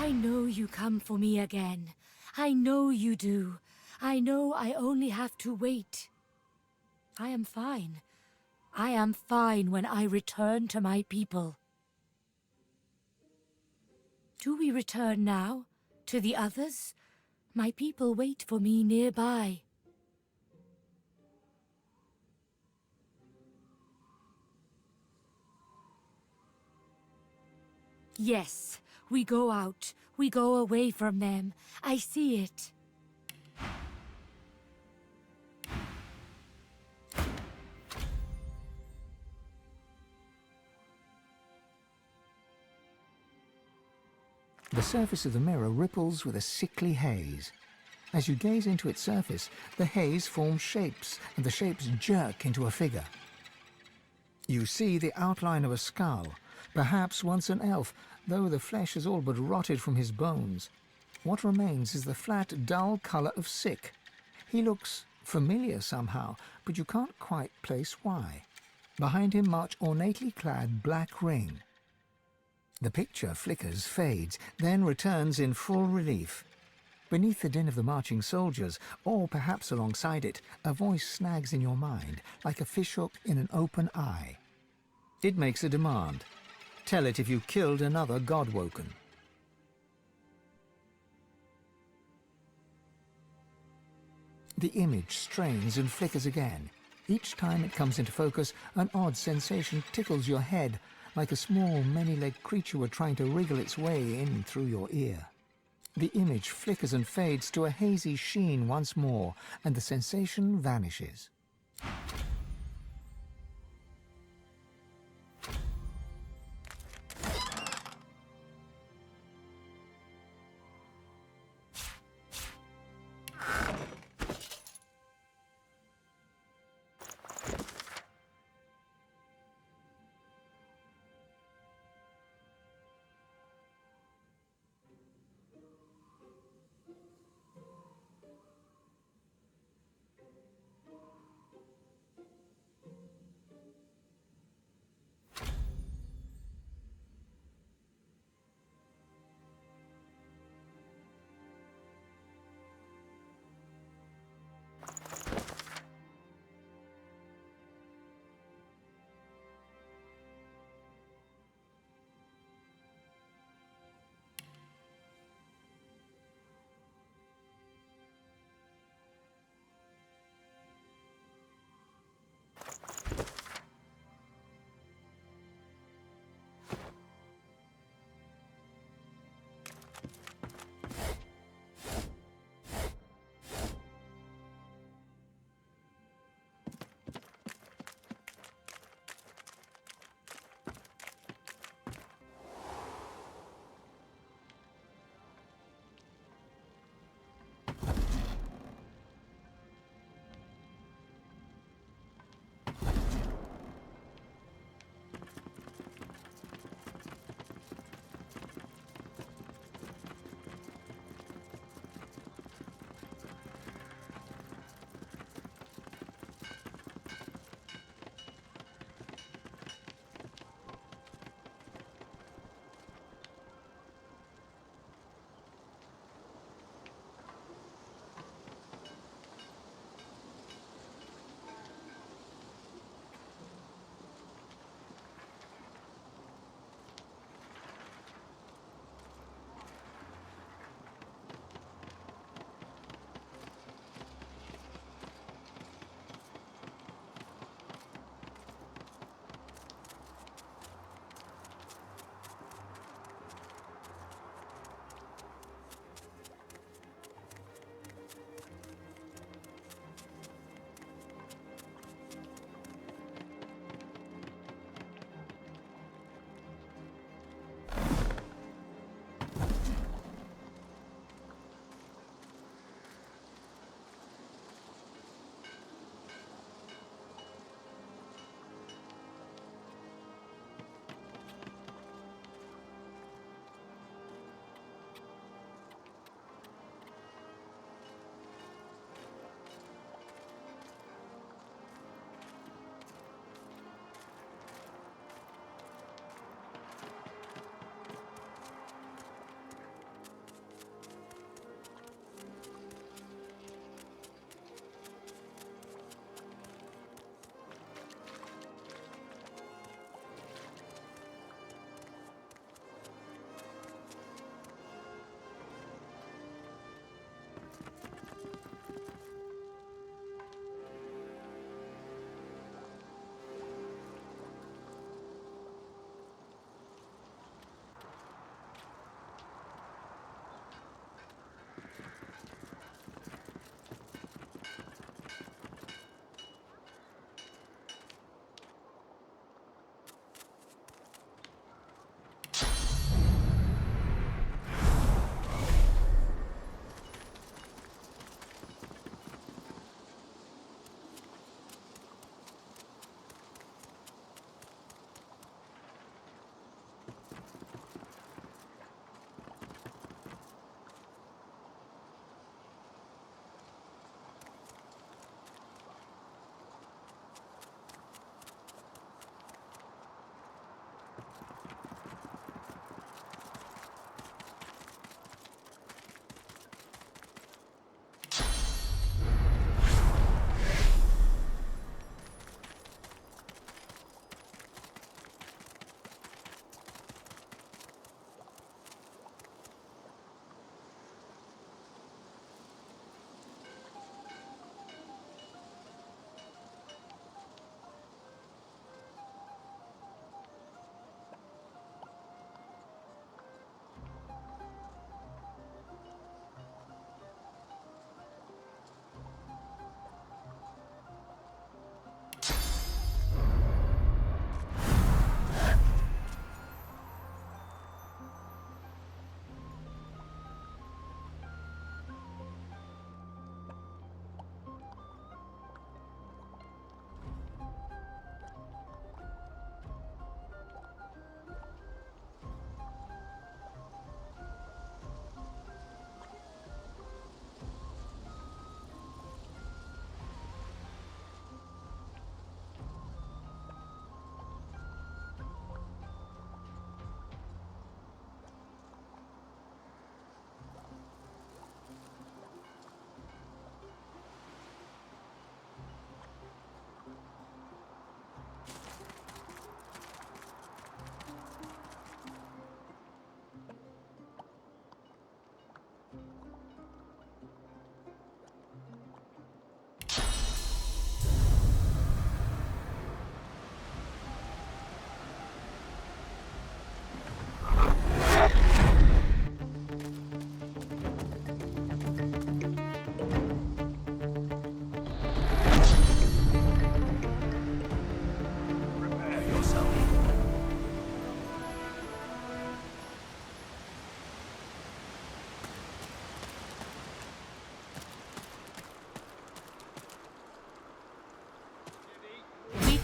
I know you come for me again. I know you do. I know I only have to wait. I am fine. I am fine when I return to my people. Do we return now? To the others? My people wait for me nearby. Yes, we go out. We go away from them. I see it. The surface of the mirror ripples with a sickly haze. As you gaze into its surface, the haze forms shapes, and the shapes jerk into a figure. You see the outline of a skull, perhaps once an elf, though the flesh has all but rotted from his bones. What remains is the flat, dull colour of sick. He looks familiar somehow, but you can't quite place why. Behind him march ornately clad black ring. The picture flickers, fades, then returns in full relief. Beneath the din of the marching soldiers, or perhaps alongside it, a voice snags in your mind, like a fishhook in an open eye. It makes a demand. Tell it if you killed another Godwoken. The image strains and flickers again. Each time it comes into focus, an odd sensation tickles your head, like a small, many-legged creature were trying to wriggle its way in through your ear. The image flickers and fades to a hazy sheen once more, and the sensation vanishes.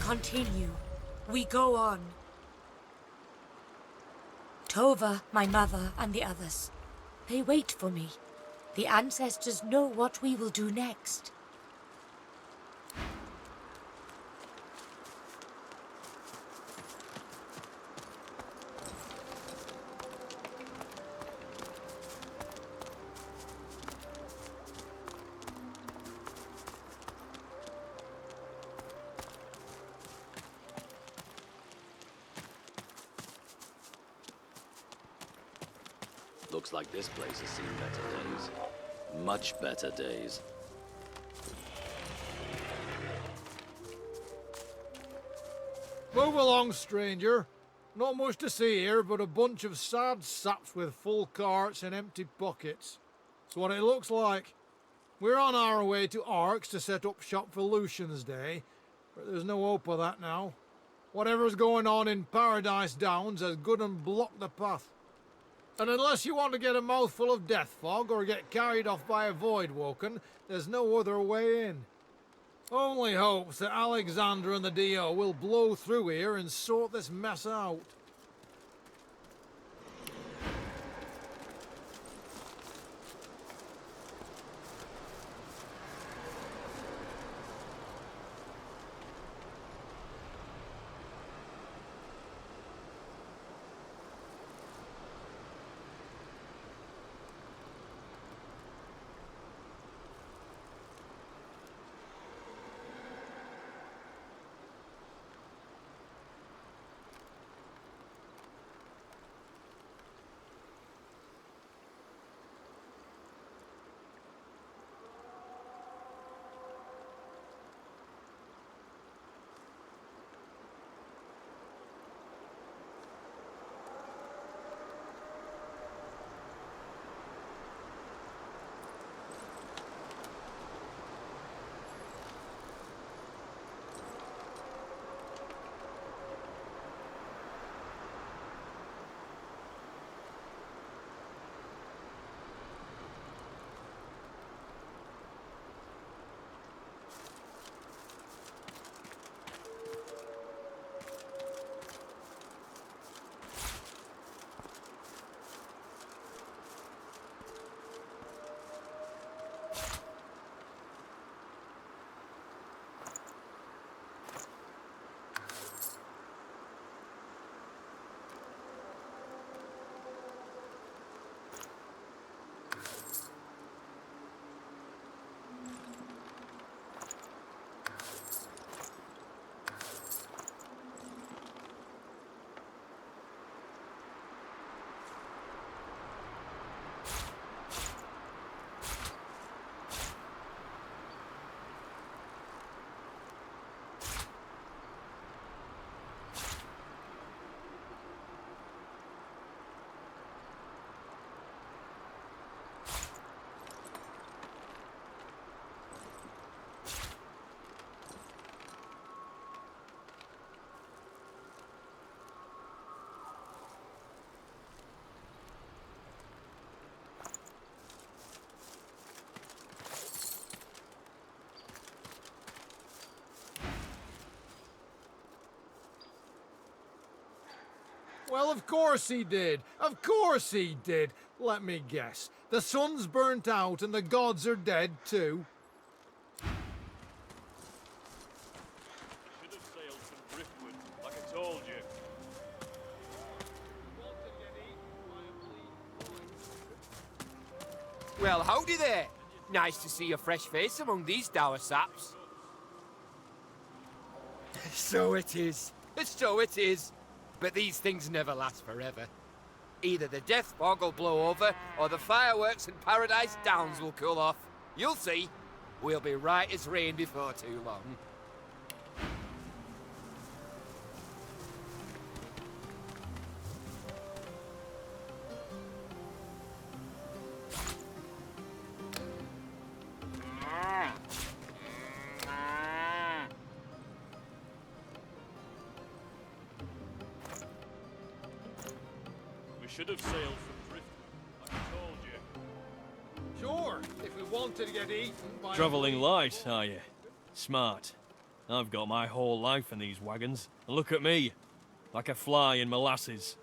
continue. We go on. Tova, my mother, and the others. They wait for me. The ancestors know what we will do next. Looks like this place has seen better days. Much better days. Move along, stranger. Not much to see here, but a bunch of sad saps with full carts and empty pockets. That's what it looks like. We're on our way to Arx to set up shop for Lucian's Day, but there's no hope of that now. Whatever's going on in Paradise Downs has good and blocked the path. And unless you want to get a mouthful of death fog or get carried off by a void woken, there's no other way in. Only hopes that Alexander and the D.O. will blow through here and sort this mess out. Well, of course he did. Of course he did. Let me guess. The sun's burnt out and the gods are dead too. Should have sailed from driftwood, like I told you. Well, howdy there. Nice to see a fresh face among these dour saps. So it is. So it is. But these things never last forever. Either the death fog will blow over, or the fireworks in Paradise Downs will cool off. You'll see. We'll be right as rain before too long. Should have sailed from driftwood, like I told you. Sure, if we wanted to get eaten by... Travelling light, are you? Smart. I've got my whole life in these wagons. And look at me, like a fly in molasses.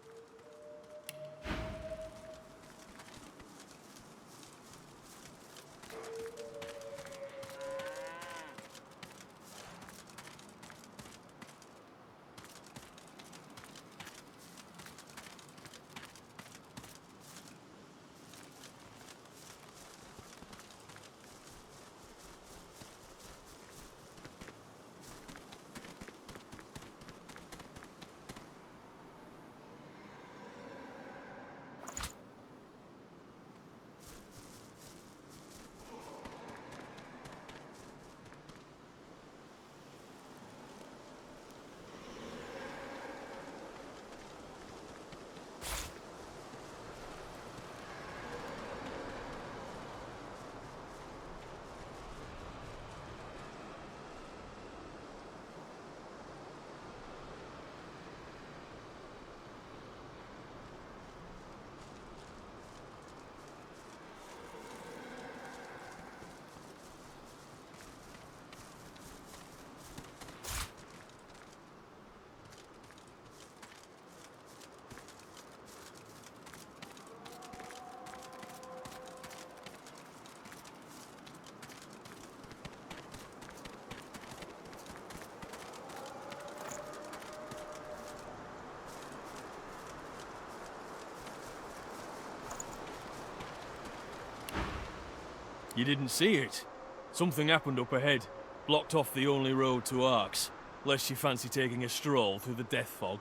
You didn't see it? Something happened up ahead. Blocked off the only road to Arx. Lest you fancy taking a stroll through the death fog.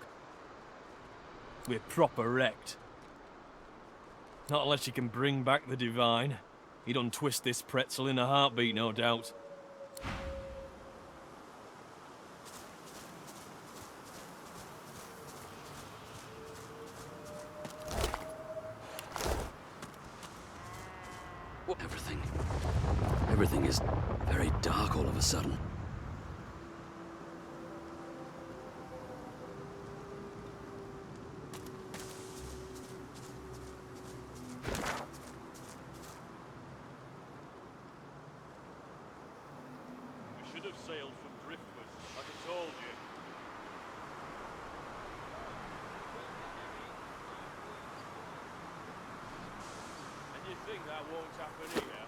We're proper wrecked. Not unless you can bring back the divine. He'd untwist this pretzel in a heartbeat, no doubt. Everything is very dark all of a sudden. We should have sailed from driftwood, like I told you. And you think that won't happen here?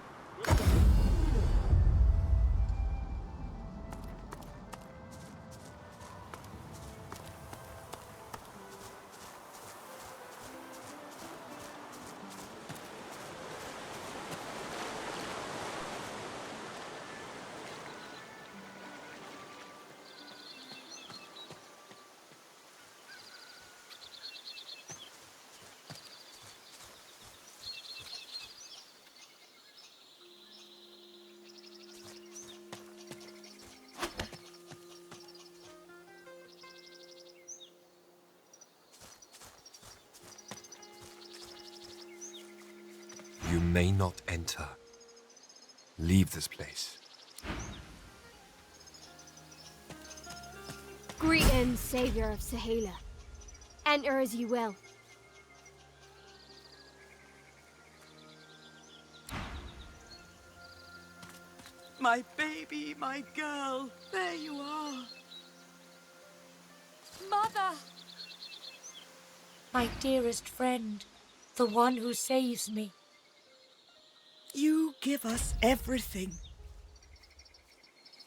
You may not enter. Leave this place. Greetings, savior of Sahela. Enter as you will. My baby, my girl, there you are. Mother! My dearest friend, the one who saves me. You give us everything.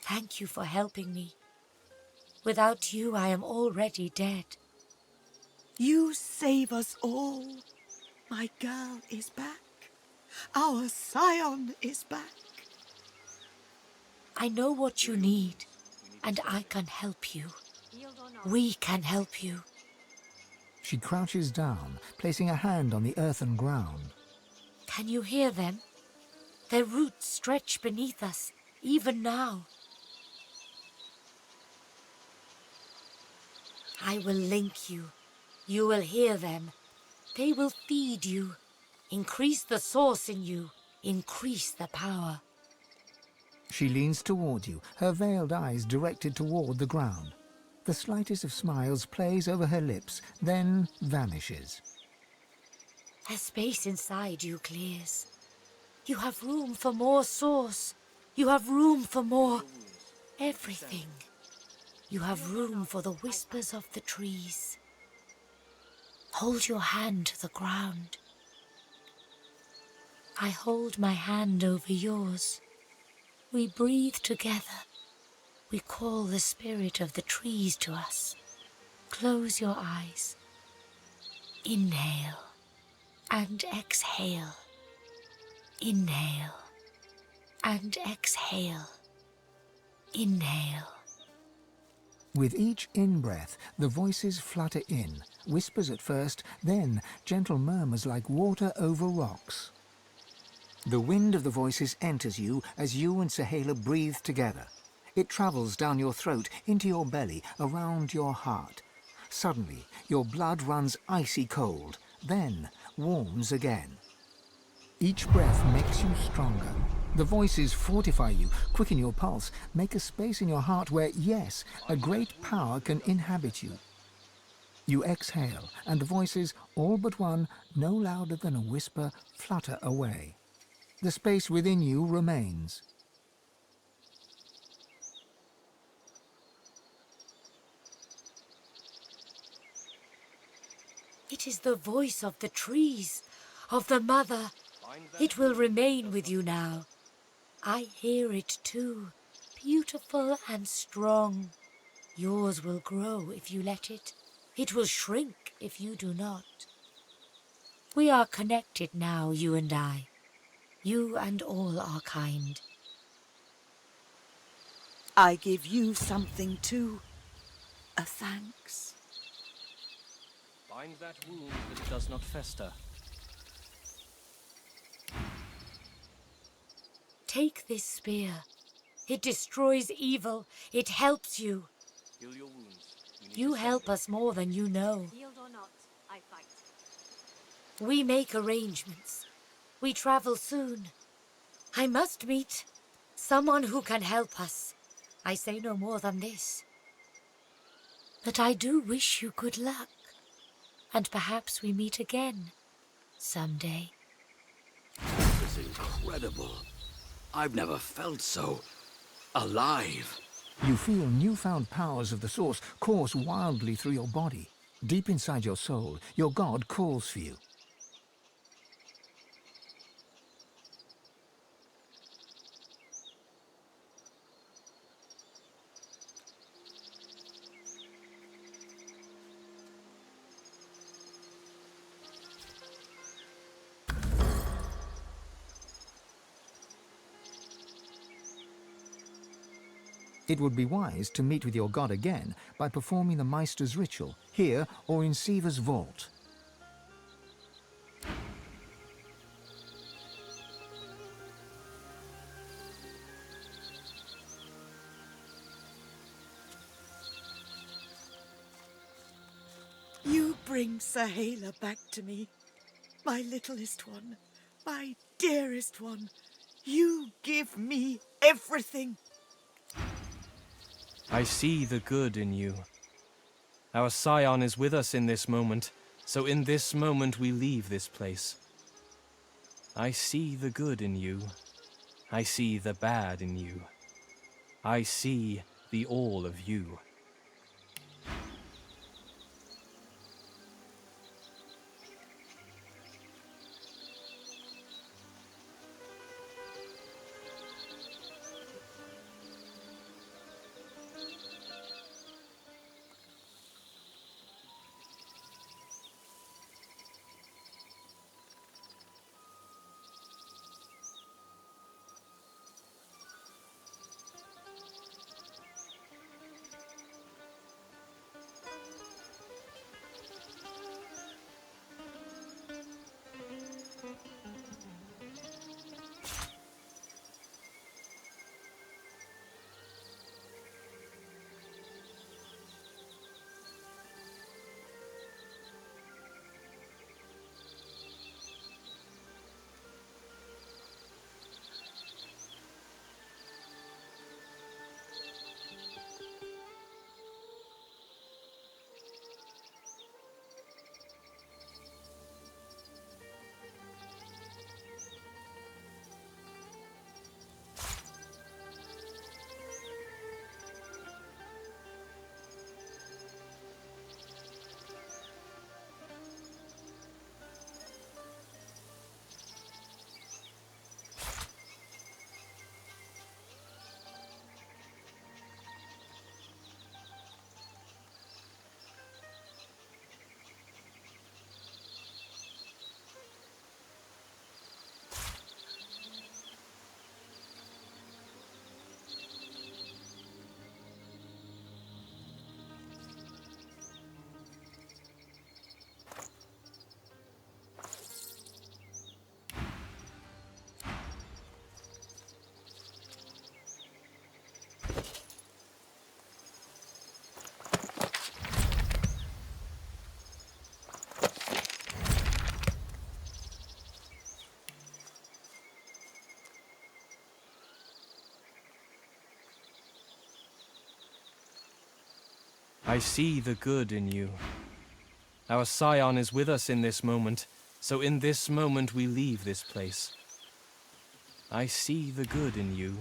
Thank you for helping me. Without you, I am already dead. You save us all. My girl is back. Our scion is back. I know what you need, and I can help you. We can help you. She crouches down, placing a hand on the earthen ground. Can you hear them? Their roots stretch beneath us, even now. I will link you. You will hear them. They will feed you. Increase the source in you. Increase the power. She leans toward you, her veiled eyes directed toward the ground. The slightest of smiles plays over her lips, then vanishes. The space inside you clears. You have room for more source. You have room for more everything. You have room for the whispers of the trees. Hold your hand to the ground. I hold my hand over yours. We breathe together. We call the spirit of the trees to us. Close your eyes. Inhale and exhale. Inhale and exhale. Inhale. With each in-breath, the voices flutter in, whispers at first, then gentle murmurs like water over rocks. The wind of the voices enters you as you and Sahala breathe together. It travels down your throat, into your belly, around your heart. Suddenly, your blood runs icy cold, then warms again. Each breath makes you stronger. The voices fortify you, quicken your pulse, make a space in your heart where, yes, a great power can inhabit you. You exhale, and the voices, all but one, no louder than a whisper, flutter away. The space within you remains. It is the voice of the trees, of the mother. It will remain with you now. I hear it too, beautiful and strong. Yours will grow if you let it. It will shrink if you do not. We are connected now, you and I. You and all our kind. I give you something too. A thanks. Bind that wound that it does not fester. Take this spear. It destroys evil. It helps you. Heal your wounds. You help us more than you know. Yield or not, I fight. We make arrangements. We travel soon. I must meet someone who can help us. I say no more than this. But I do wish you good luck. And perhaps we meet again someday. This is incredible. I've never felt so alive. You feel newfound powers of the source course wildly through your body. Deep inside your soul, your god calls for you. It would be wise to meet with your god again by performing the Meister's ritual, here or in Siva's vault. You bring Sahala back to me, my littlest one, my dearest one. You give me everything. I see the good in you. Our scion is with us in this moment, so in this moment we leave this place. I see the good in you. I see the bad in you. I see the all of you. I see the good in you. Our scion is with us in this moment, so in this moment we leave this place. I see the good in you.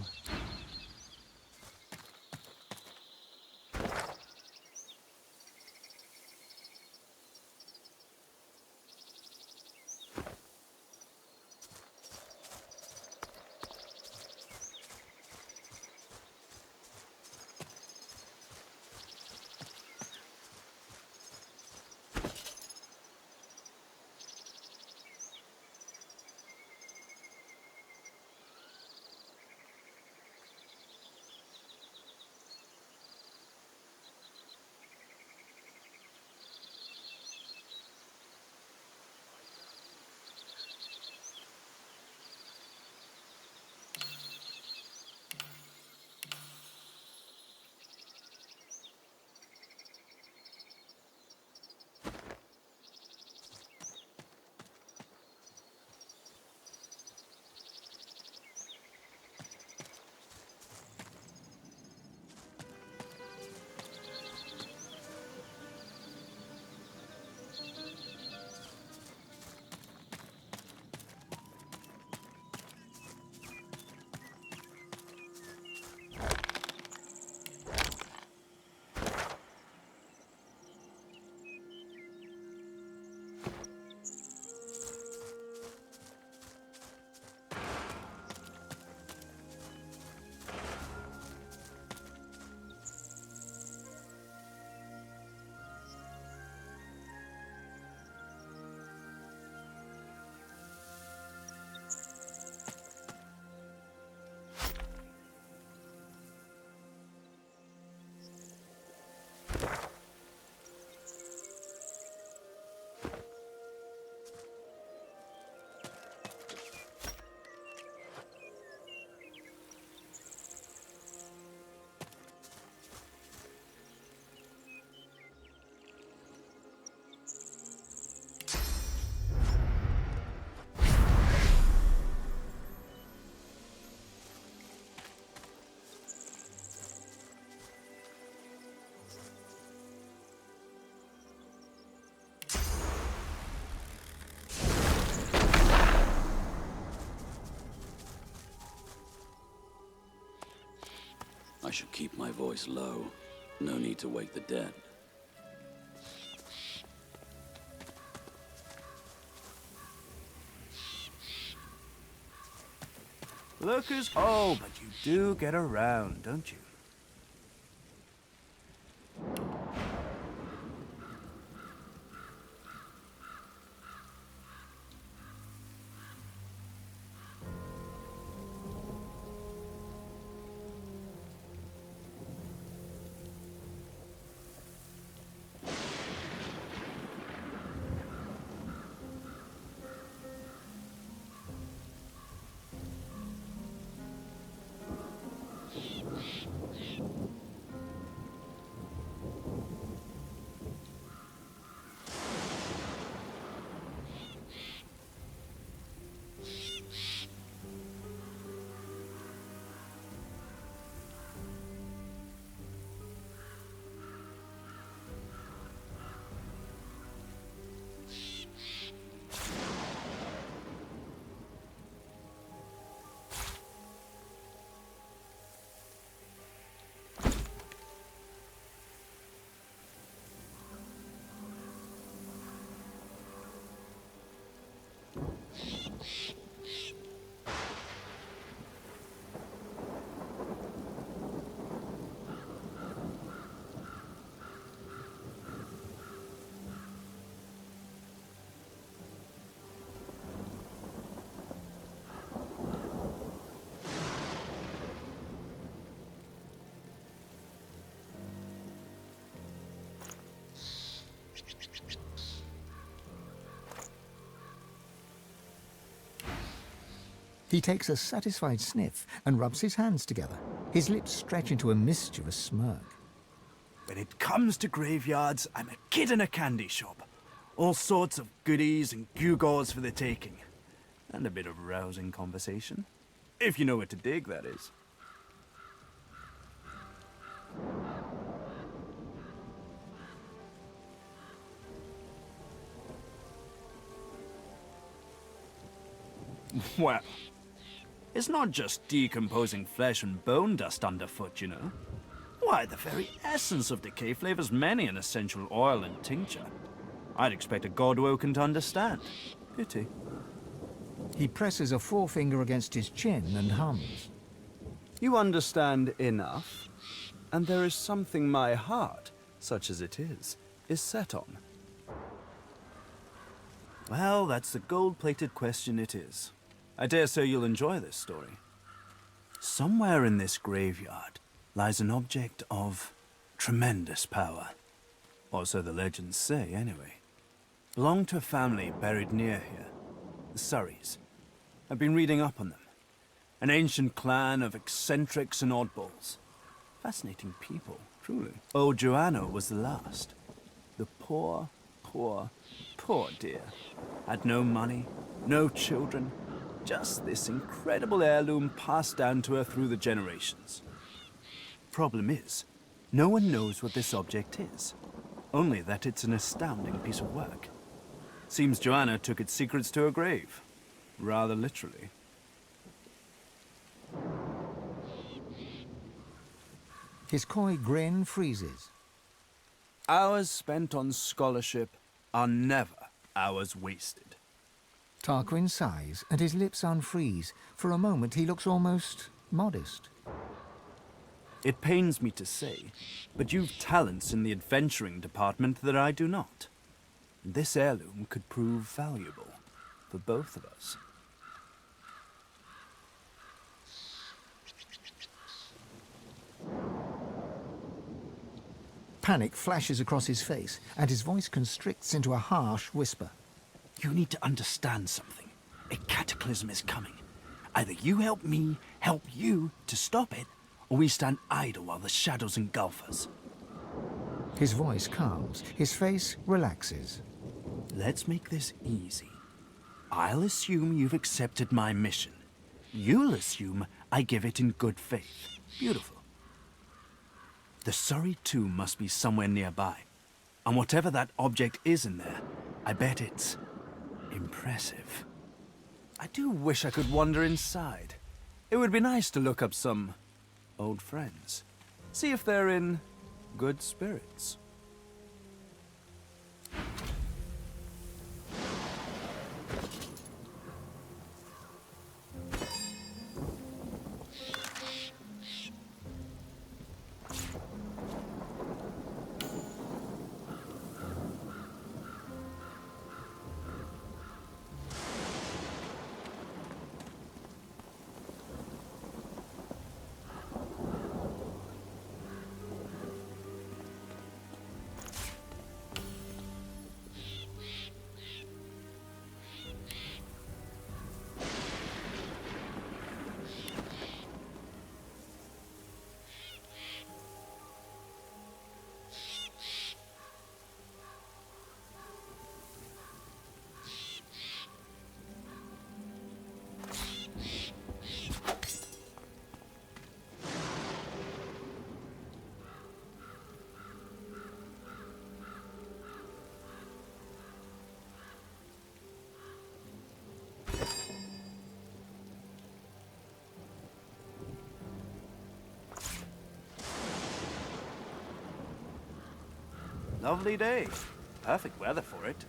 I should keep my voice low. No need to wake the dead. Lookers, oh, but you do get around, don't you? He takes a satisfied sniff and rubs his hands together. His lips stretch into a mischievous smirk. When it comes to graveyards, I'm a kid in a candy shop. All sorts of goodies and gewgaws for the taking. And a bit of rousing conversation. If you know what to dig, that is. Well, it's not just decomposing flesh and bone dust underfoot, you know. Why, the very essence of decay flavors many an essential oil and tincture. I'd expect a Godwoken to understand. Pity. He presses a forefinger against his chin and hums. You understand enough, and there is something my heart, such as it is set on. Well, that's the gold-plated question it is. I dare say you'll enjoy this story. Somewhere in this graveyard lies an object of tremendous power. Or so the legends say, anyway. Belonged to a family buried near here, the Surreys. I've been reading up on them. An ancient clan of eccentrics and oddballs. Fascinating people, truly. Old Joanna was the last. The poor, poor, poor dear. Had no money, no children, just this incredible heirloom passed down to her through the generations. Problem is, no one knows what this object is. Only that it's an astounding piece of work. Seems Joanna took its secrets to her grave. Rather literally. His coy grin freezes. Hours spent on scholarship are never hours wasted. Tarquin sighs and his lips unfreeze. For a moment he looks almost modest. It pains me to say, but you've talents in the adventuring department that I do not. This heirloom could prove valuable for both of us. Panic flashes across his face, and his voice constricts into a harsh whisper. You need to understand something. A cataclysm is coming. Either you help me help you to stop it, or we stand idle while the shadows engulf us. His voice calms, his face relaxes. Let's make this easy. I'll assume you've accepted my mission. You'll assume I give it in good faith. Beautiful. The Surrey tomb must be somewhere nearby. And whatever that object is in there, I bet it's impressive. I do wish I could wander inside. It would be nice to look up some old friends. See if they're in good spirits. Lovely day. Perfect weather for it.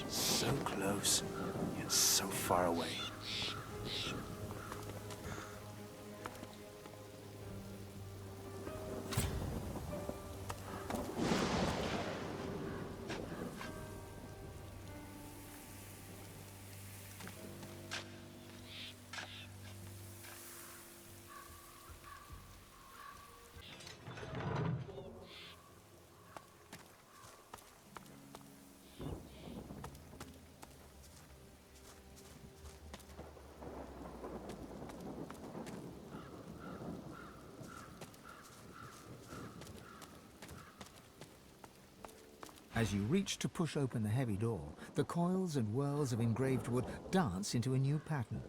So close, yet so far away. As you reach to push open the heavy door, the coils and whirls of engraved wood dance into a new pattern.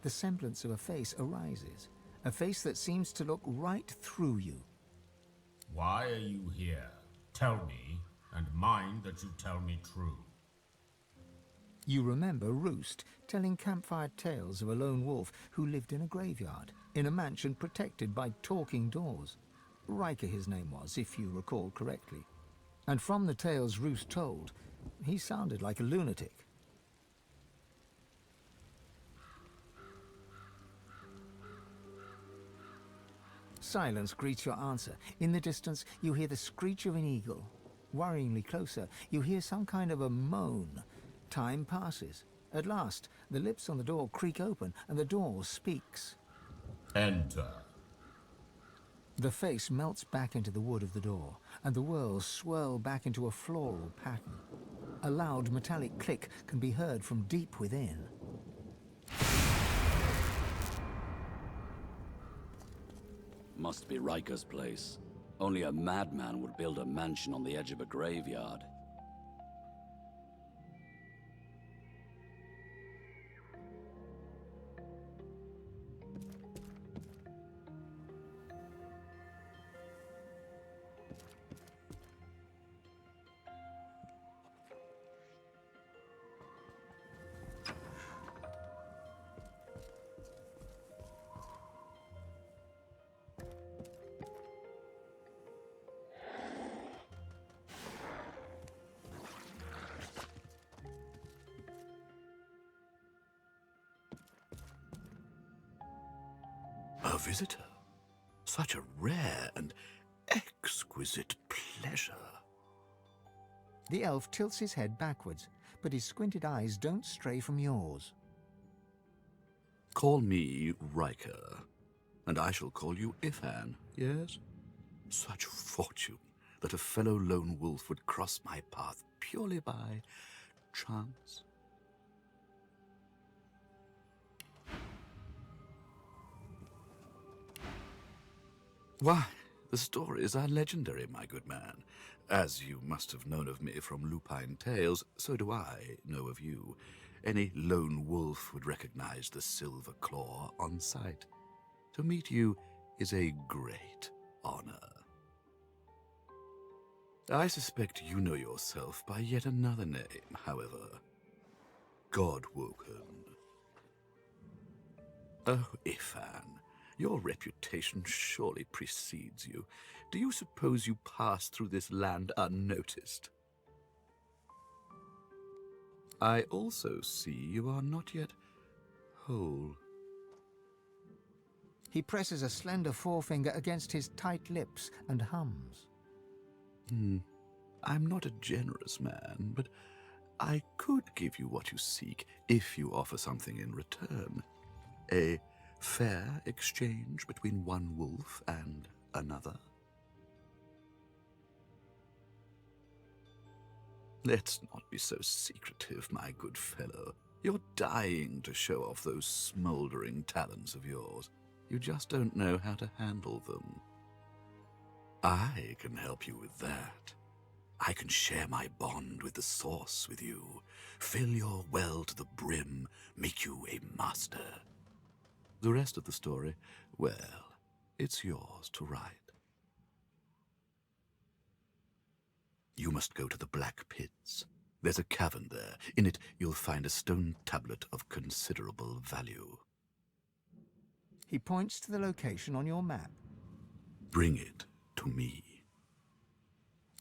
The semblance of a face arises, a face that seems to look right through you. Why are you here? Tell me, and mind that you tell me true. You remember Roost telling campfire tales of a lone wolf who lived in a graveyard, in a mansion protected by talking doors. Riker his name was, if you recall correctly. And from the tales Roost told, he sounded like a lunatic. Silence greets your answer. In the distance, you hear the screech of an eagle. Worryingly closer, you hear some kind of a moan. Time passes. At last, the lips on the door creak open, and the door speaks. Enter. The face melts back into the wood of the door, and the whirls swirl back into a floral pattern. A loud metallic click can be heard from deep within. Must be Riker's place. Only a madman would build a mansion on the edge of a graveyard. A visitor? Such a rare and exquisite pleasure. The elf tilts his head backwards, but his squinted eyes don't stray from yours. Call me Riker, and I shall call you Ifan, yes? Such fortune that a fellow lone wolf would cross my path purely by chance. Why, the stories are legendary, my good man. As you must have known of me from lupine tales, so do I know of you. Any lone wolf would recognize the silver claw on sight. To meet you is a great honor. I suspect you know yourself by yet another name, however. Godwoken. Oh, Ifan. Your reputation surely precedes you. Do you suppose you pass through this land unnoticed? I also see you are not yet whole. He presses a slender forefinger against his tight lips and hums. I'm not a generous man, but I could give you what you seek if you offer something in return. A fair exchange between one wolf and another. Let's not be so secretive, my good fellow. You're dying to show off those smoldering talents of yours. You just don't know how to handle them. I can help you with that. I can share my bond with the source with you, fill your well to the brim, make you a master. The rest of the story, well, it's yours to write. You must go to the Black Pits. There's a cavern there. In it, you'll find a stone tablet of considerable value. He points to the location on your map. Bring it to me.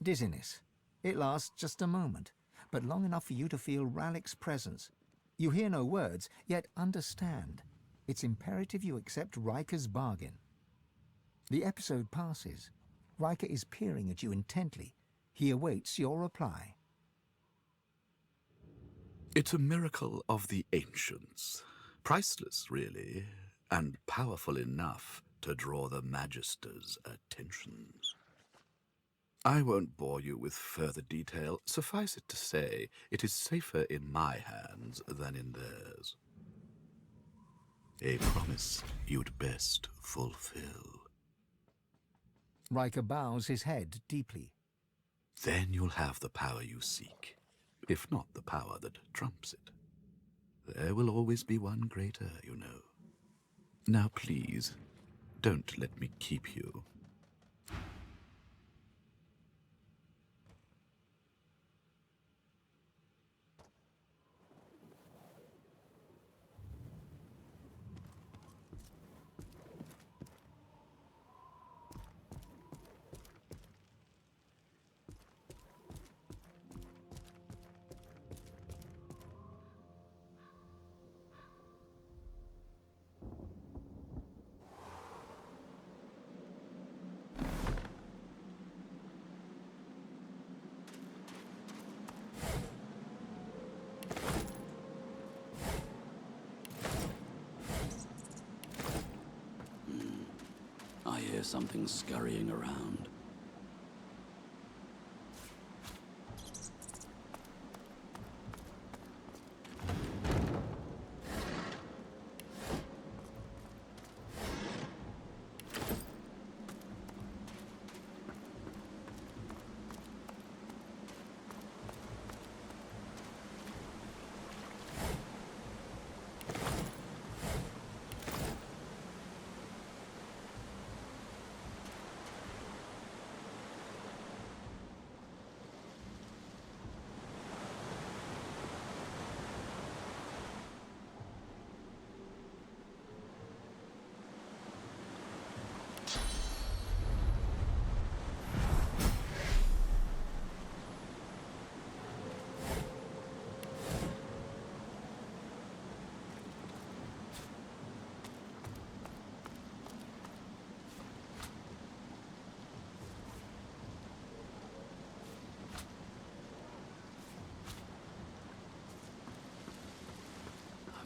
Dizziness. It lasts just a moment, but long enough for you to feel Ralik's presence. You hear no words, yet understand. It's imperative you accept Riker's bargain. The episode passes. Riker is peering at you intently. He awaits your reply. It's a miracle of the ancients. Priceless, really, and powerful enough to draw the Magister's attentions. I won't bore you with further detail. Suffice it to say, it is safer in my hands than in theirs. A promise you'd best fulfill. Riker bows his head deeply. Then you'll have the power you seek, if not the power that trumps it. There will always be one greater, you know. Now please, don't let me keep you. I hear something scurrying around.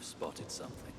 I've spotted something.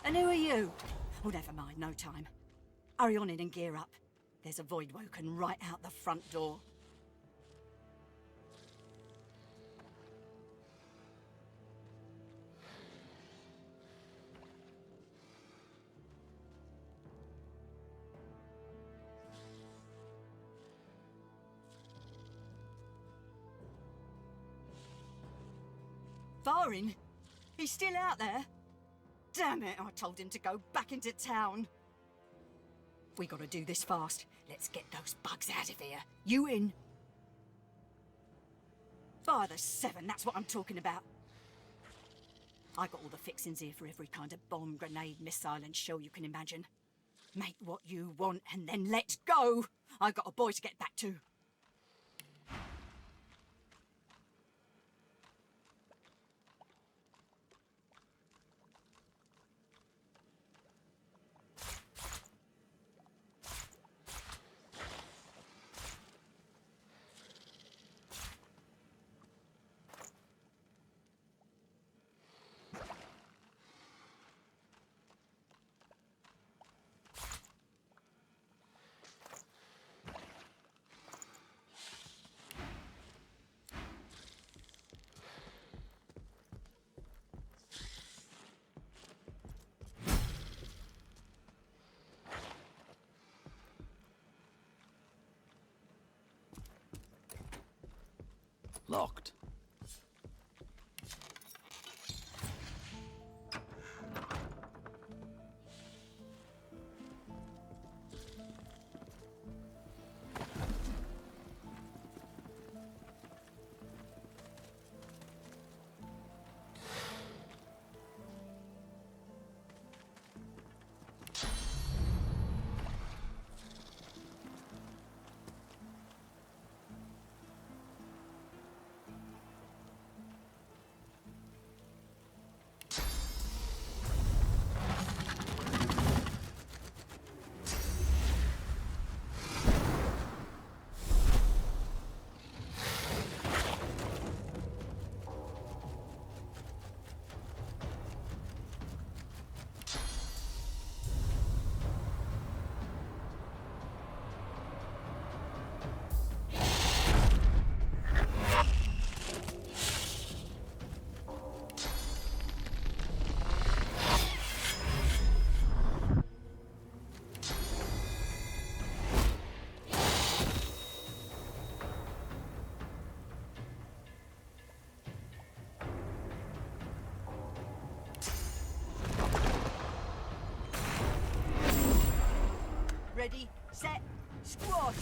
And who are you? Oh, never mind, no time. Hurry on in and gear up. There's a void woken right out the front door. Firing? He's still out there? Damn it, I told him to go back into town. We gotta do this fast. Let's get those bugs out of here. You in? By the 7, that's what I'm talking about. I got all the fixings here for every kind of bomb, grenade, missile and shell you can imagine. Make what you want and then let's go! I got a boy to get back to. Locked. Ready, set, squash!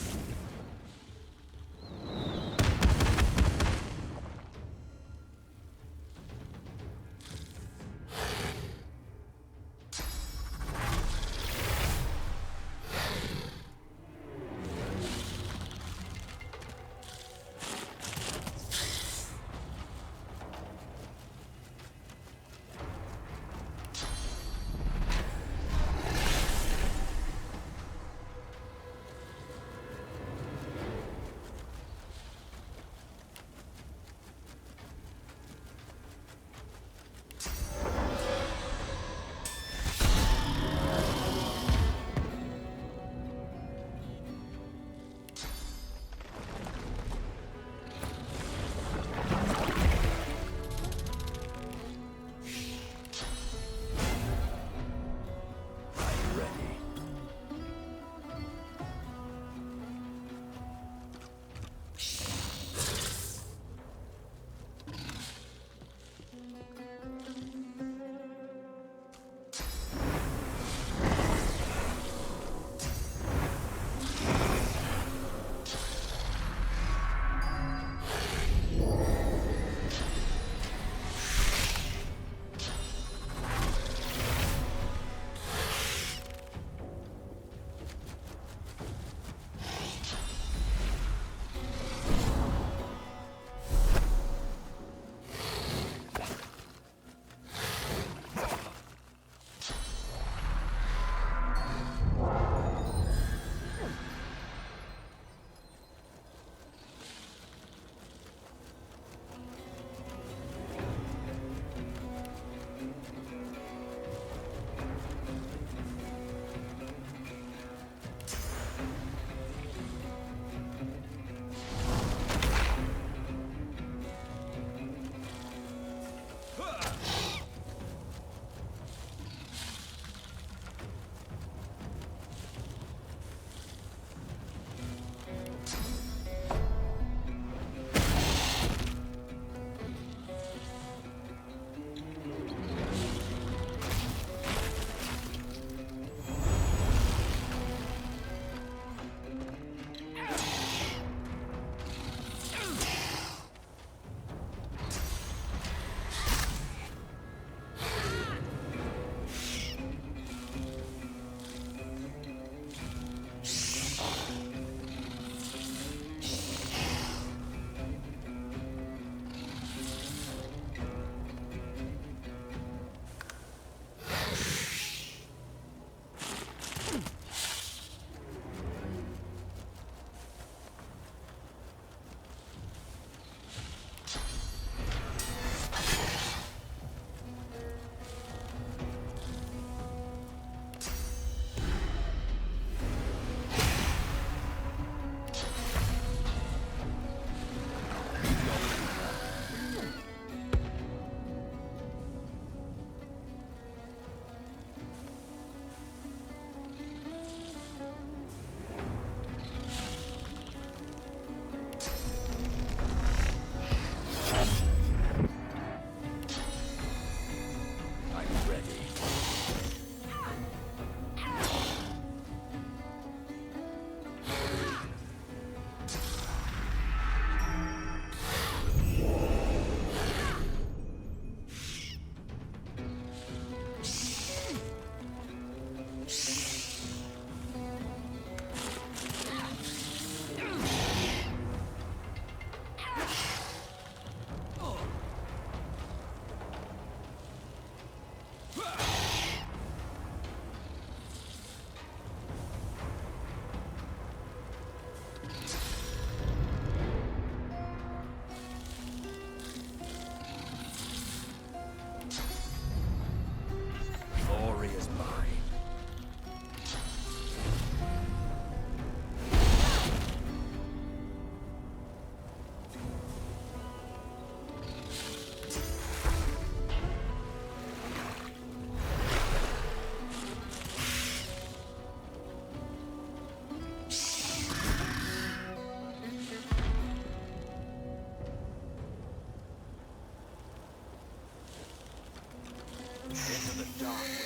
dark,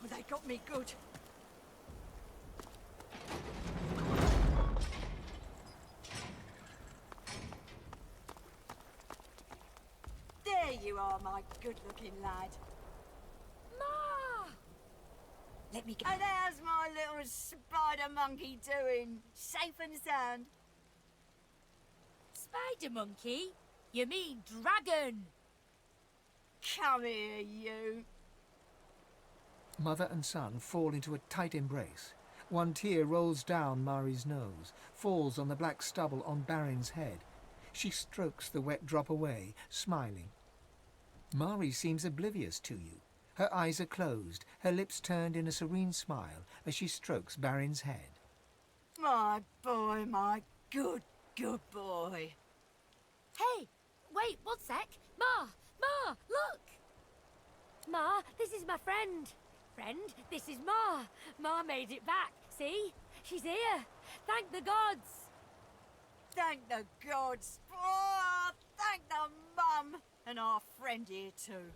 was They got me good. There you are, my good-looking lad. Ma! Let me go. And how's my little spider monkey doing? Safe and sound? Spider monkey? You mean dragon? Come here, you. Mother and son fall into a tight embrace. One tear rolls down Mari's nose, falls on the black stubble on Barin's head. She strokes the wet drop away, smiling. Mari seems oblivious to you. Her eyes are closed, her lips turned in a serene smile as she strokes Barin's head. My boy, my good boy. Hey, wait, one sec. Ma! Ma, look! Ma, this is my friend. Friend, this is Ma. Ma made it back. See? She's here. Thank the gods. Thank the gods. Oh, thank the mum. And our friend here too.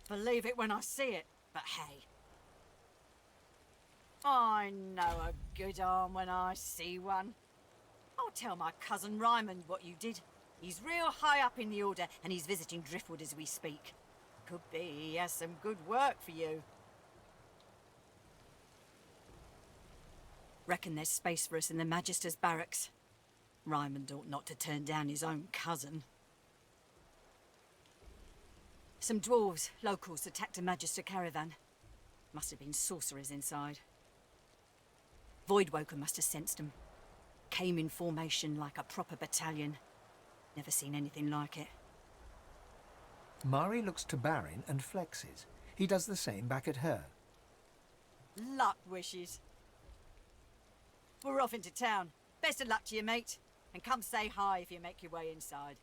Believe it when I see it, but hey. I know a good arm when I see one. I'll tell my cousin Ryman what you did. He's real high up in the order, and he's visiting Driftwood as we speak. Could be he has some good work for you. Reckon there's space for us in the Magister's barracks. Ryman ought not to turn down his own cousin. Some dwarves, locals, attacked a Magister caravan. Must have been sorcerers inside. Voidwoker must have sensed them. Came in formation like a proper battalion. Never seen anything like it. Mari looks to Barin and flexes. He does the same back at her. Luck wishes. We're off into town. Best of luck to you, mate. And come say hi if you make your way inside.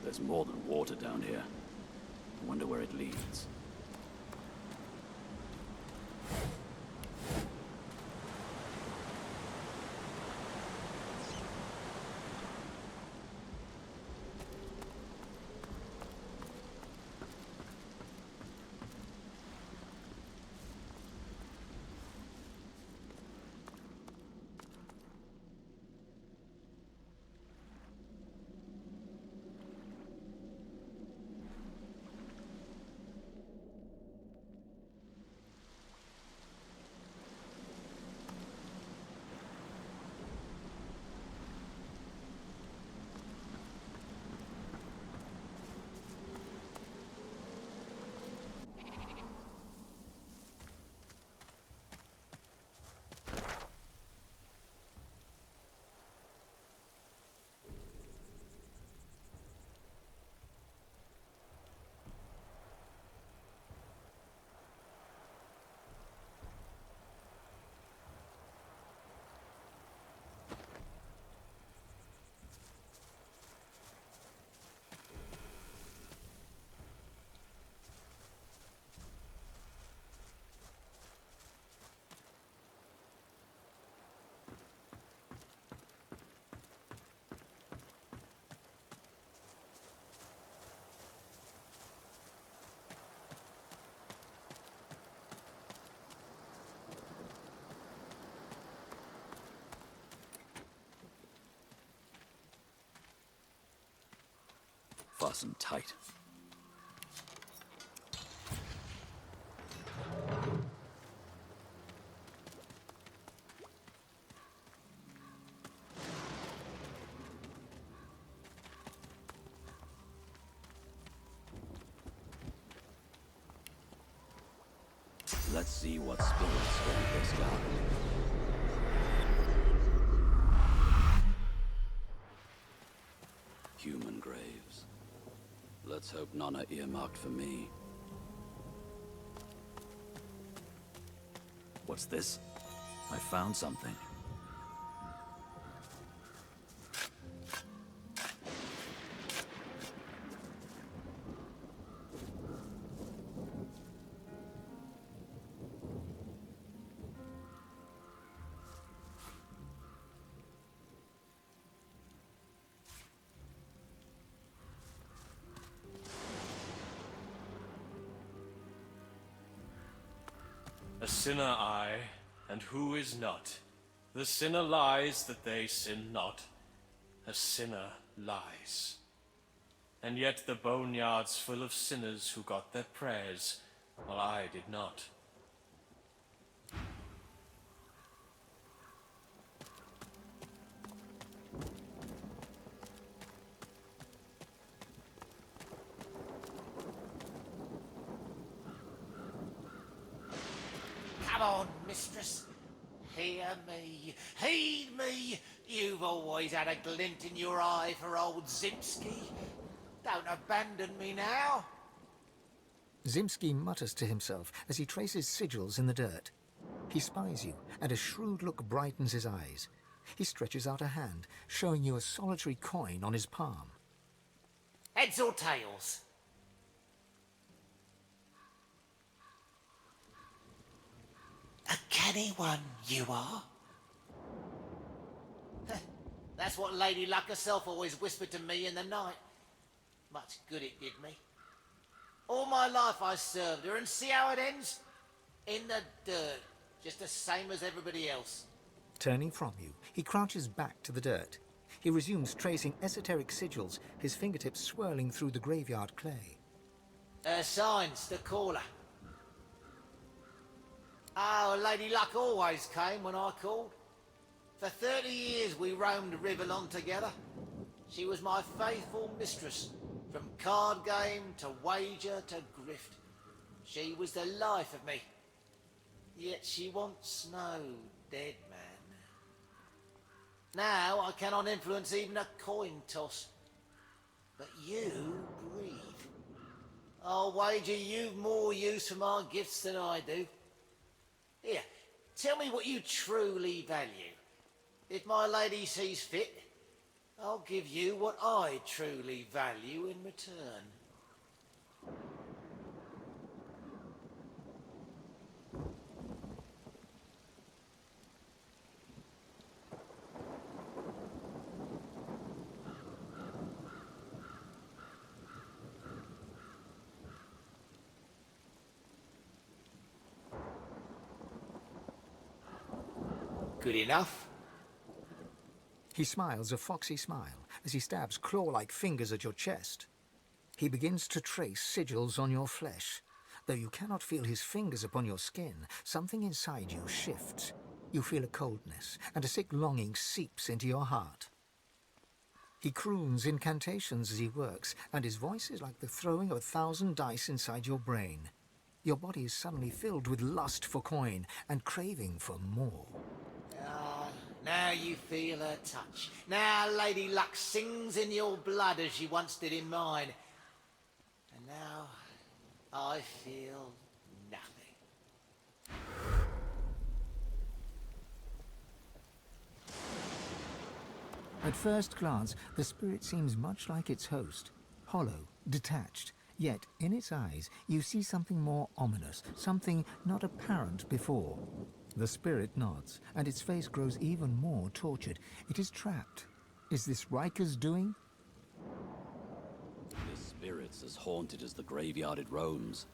There's more than water down here. I wonder where it leads. Fasten tight. Let's see what spirits hold this guy. Human graves. Let's hope none are earmarked for me. What's this? I found something. A sinner I, and who is not? The sinner lies that they sin not. A sinner lies. And yet the boneyard's full of sinners who got their prayers, while I did not. Come on, mistress. Hear me. Heed me. You've always had a glint in your eye for old Zimski. Don't abandon me now. Zimski mutters to himself as he traces sigils in the dirt. He spies you, and a shrewd look brightens his eyes. He stretches out a hand, showing you a solitary coin on his palm. Heads or tails? A canny one, you are. That's what Lady Luck herself always whispered to me in the night. Much good it did me. All my life I served her, and see how it ends? In the dirt, just the same as everybody else. Turning from you, he crouches back to the dirt. He resumes tracing esoteric sigils, his fingertips swirling through the graveyard clay. Her signs to call her. Oh, Lady Luck always came when I called. For 30 years we roamed Ривеллон together. She was my faithful mistress, from card game to wager to grift. She was the life of me. Yet she wants no dead man. Now I cannot influence even a coin toss. But you breathe. I'll wager you've more use for my gifts than I do. Here, tell me what you truly value. If my lady sees fit, I'll give you what I truly value in return. Good enough? He smiles a foxy smile as he stabs claw-like fingers at your chest. He begins to trace sigils on your flesh. Though you cannot feel his fingers upon your skin, something inside you shifts. You feel a coldness, and a sick longing seeps into your heart. He croons incantations as he works, and his voice is like the throwing of 1,000 dice inside your brain. Your body is suddenly filled with lust for coin and craving for more. Now you feel her touch. Now Lady Luck sings in your blood as she once did in mine. And now I feel nothing. At first glance, the spirit seems much like its host, hollow, detached. Yet, in its eyes, you see something more ominous, something not apparent before. The spirit nods, and its face grows even more tortured. It is trapped. Is this Riker's doing? This spirit's as haunted as the graveyard it roams.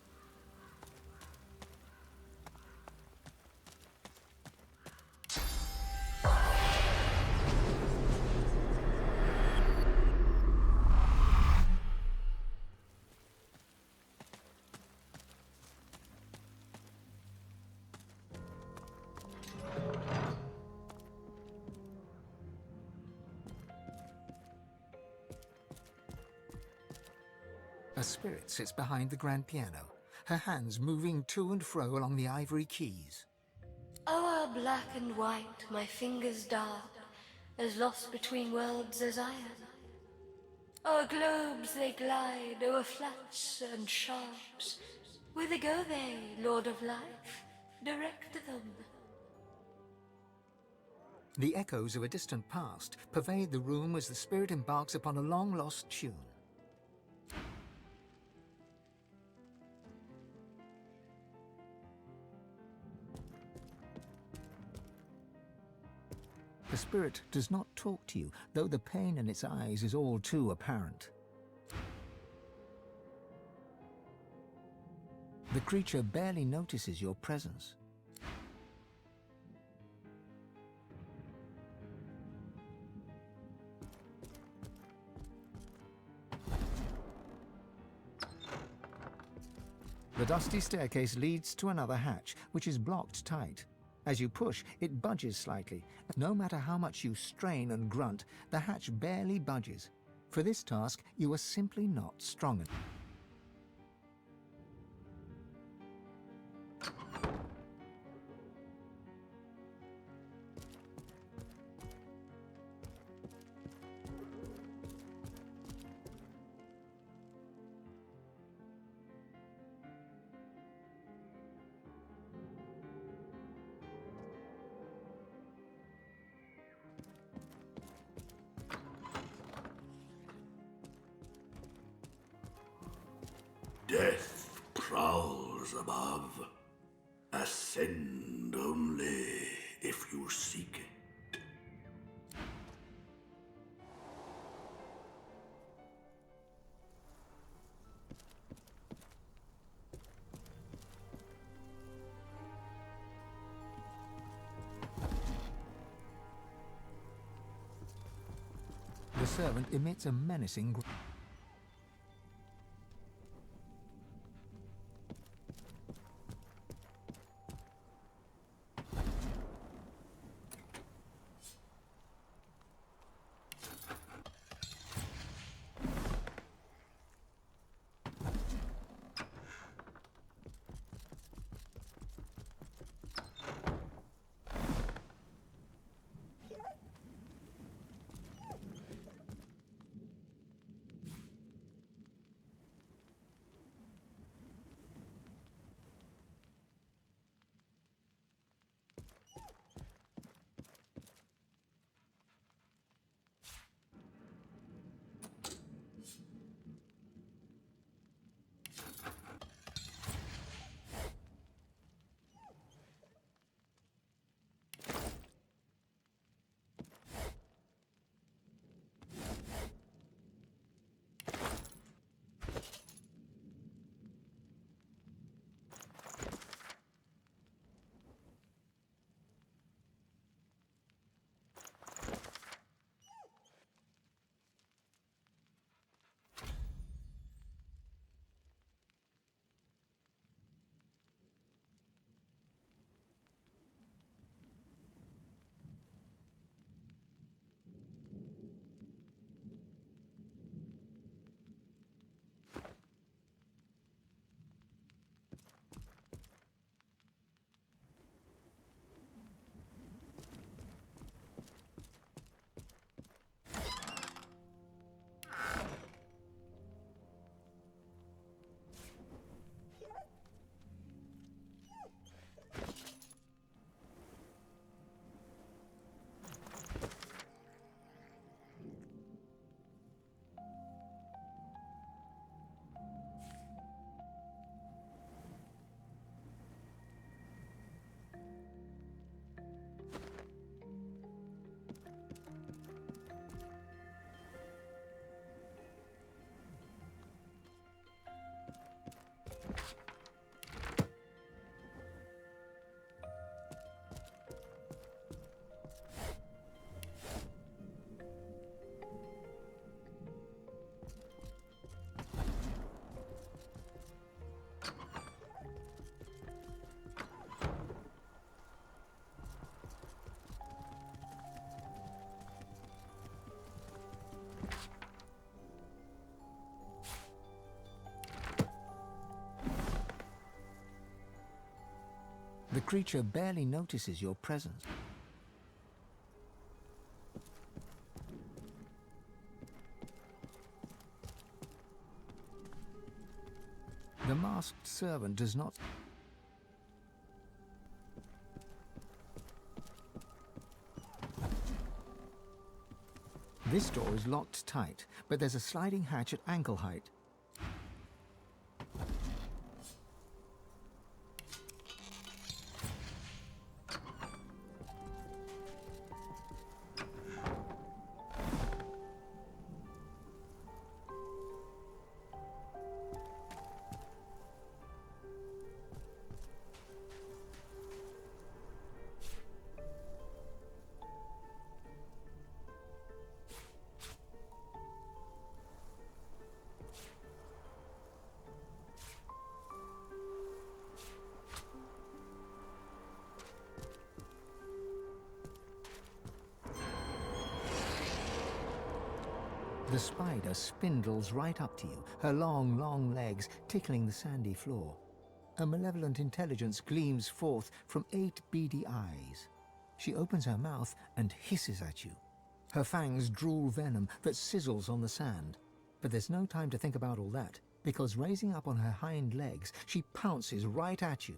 A spirit sits behind the grand piano, her hands moving to and fro along the ivory keys. O'er black and white, my fingers dart, as lost between worlds as I am. O'er globes they glide, o'er flats and sharps. Whither go they, Lord of Life? Direct them. The echoes of a distant past pervade the room as the spirit embarks upon a long-lost tune. The spirit does not talk to you, though the pain in its eyes is all too apparent. The creature barely notices your presence. The dusty staircase leads to another hatch, which is blocked tight. As you push, it budges slightly. No matter how much you strain and grunt, the hatch barely budges. For this task, you are simply not strong enough. Death prowls above. Ascend only if you seek it. The servant emits a menacing growl. creature barely notices your presence. The masked servant does not... This door is locked tight, but there's a sliding hatch at ankle height. The spider spindles right up to you, her long, long legs tickling the sandy floor. A malevolent intelligence gleams forth from 8 beady eyes. She opens her mouth and hisses at you. Her fangs drool venom that sizzles on the sand. But there's no time to think about all that, because raising up on her hind legs, she pounces right at you.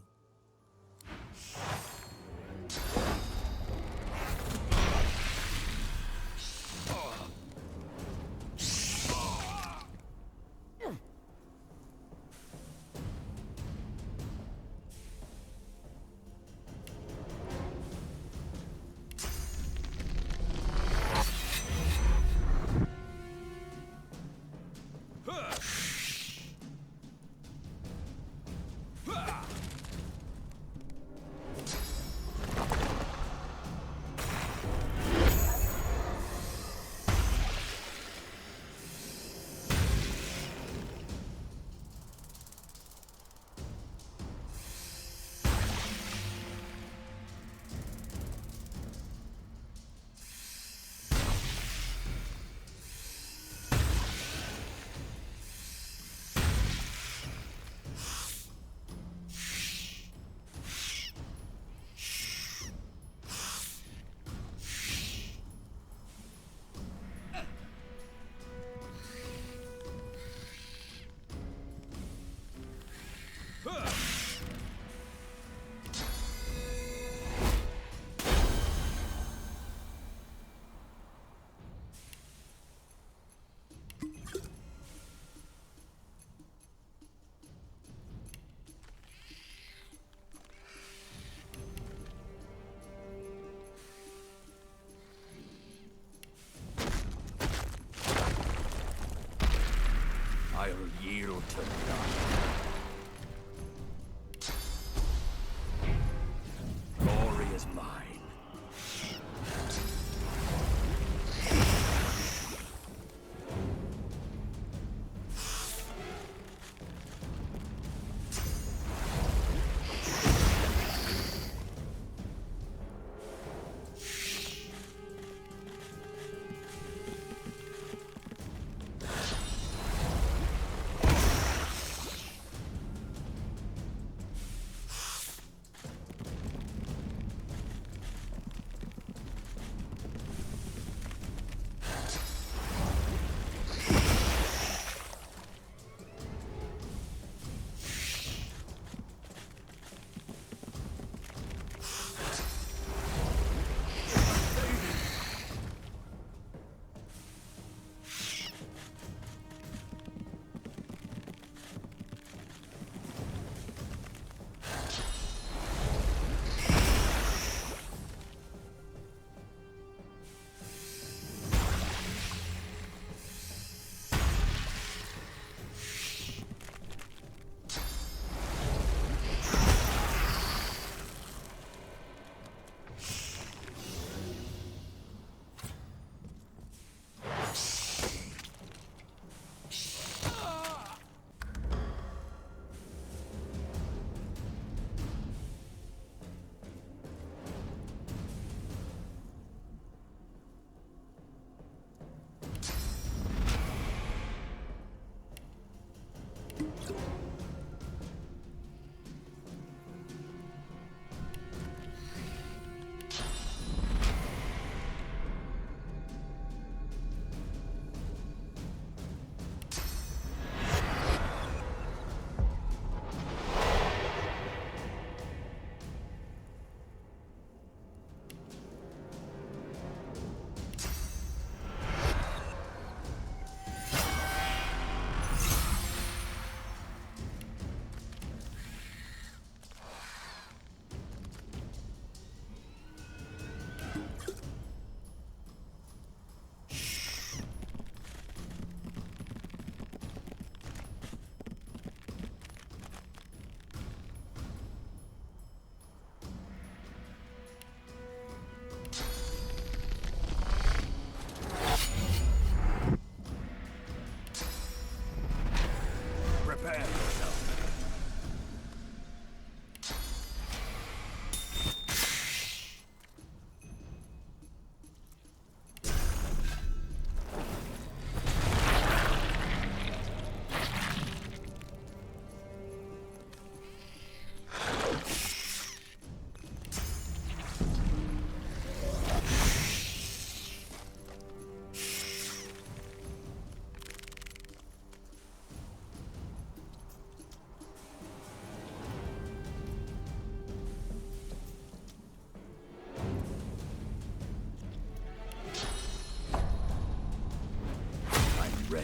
I'll yield to none. Glory is mine.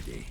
ready.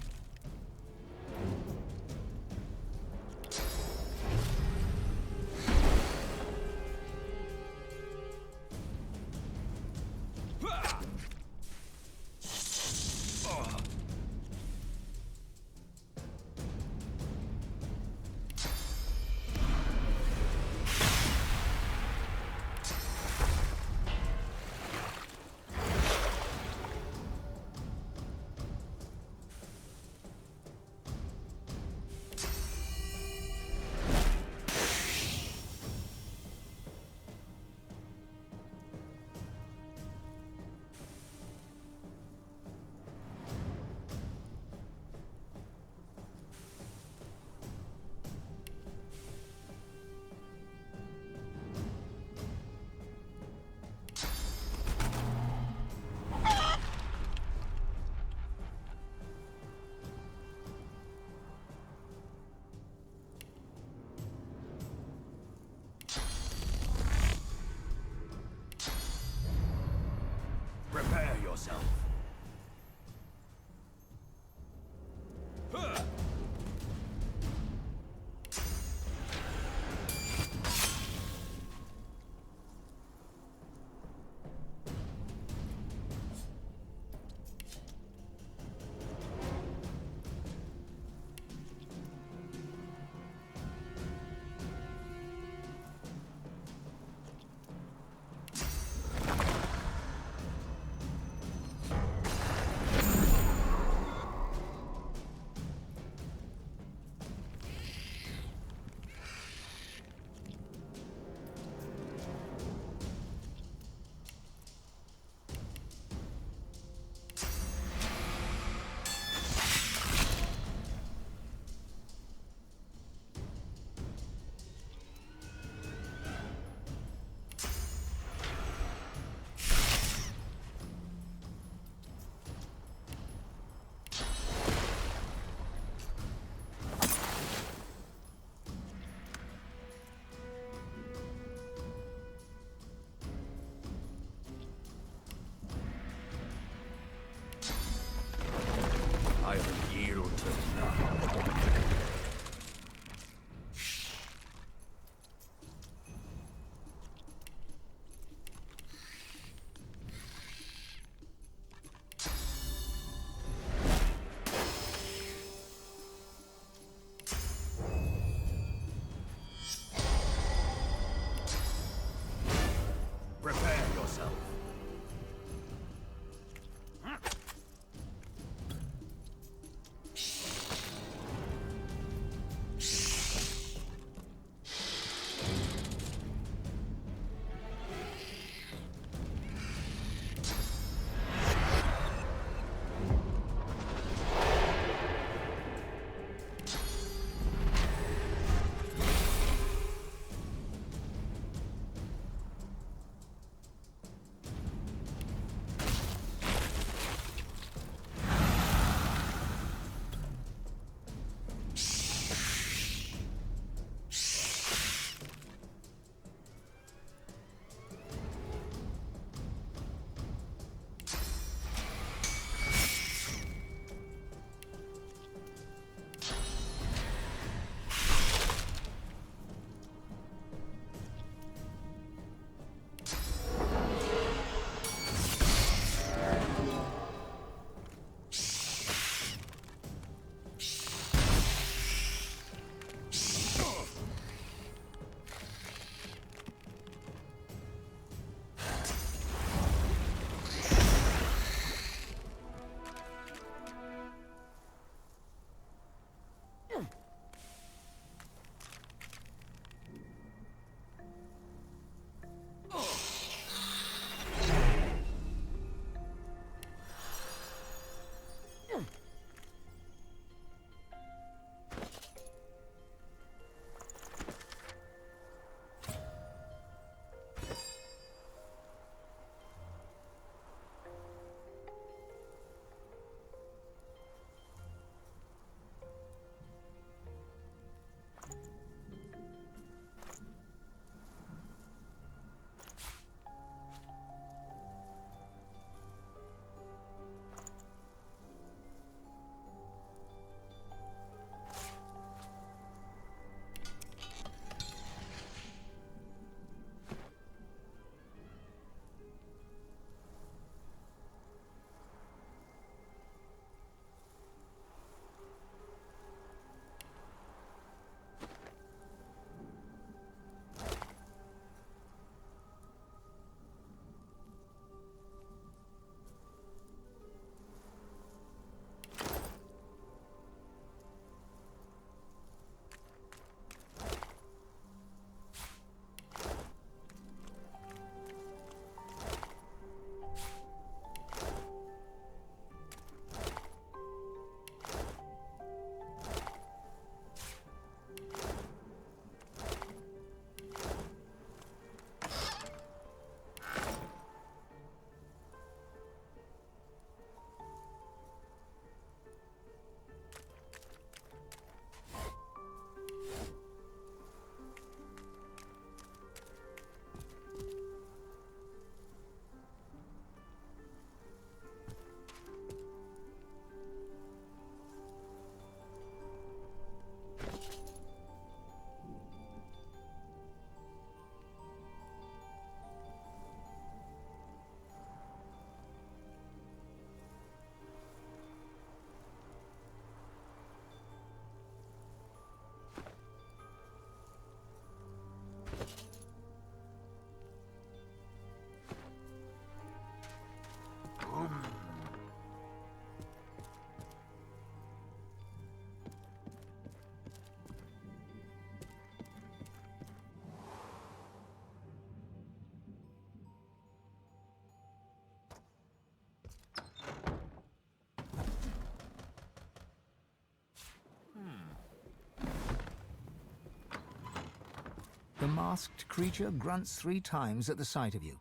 The masked creature grunts 3 times at the sight of you.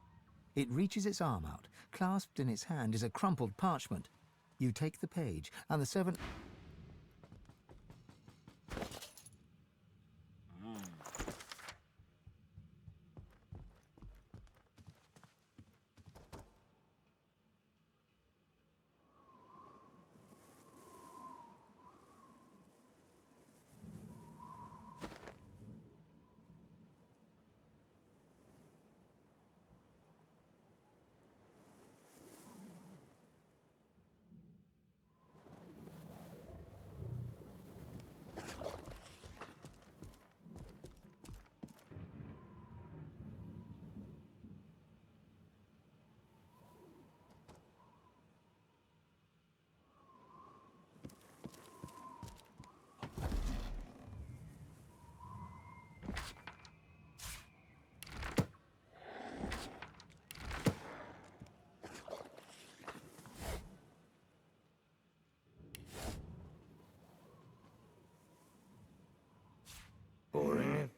It reaches its arm out. Clasped in its hand is a crumpled parchment. You take the page, and the servant... Boring.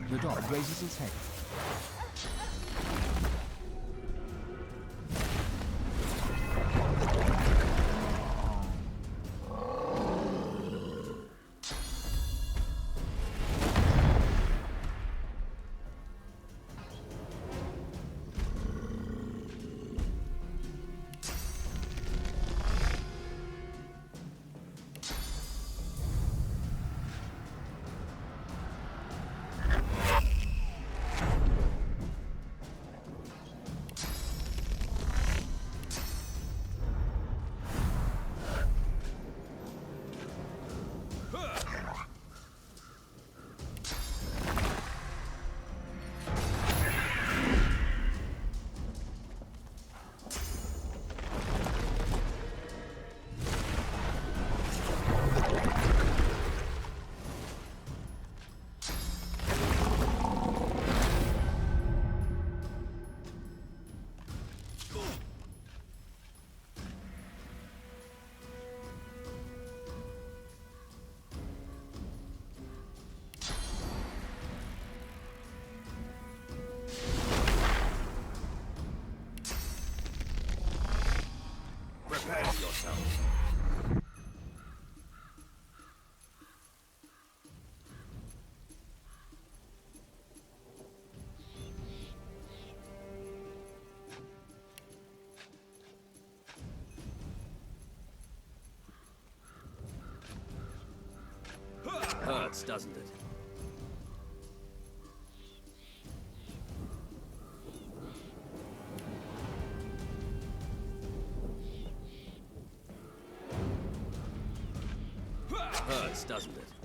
The dog raises its head. Prepare yourself. Hurts, doesn't it? Hurts, doesn't it?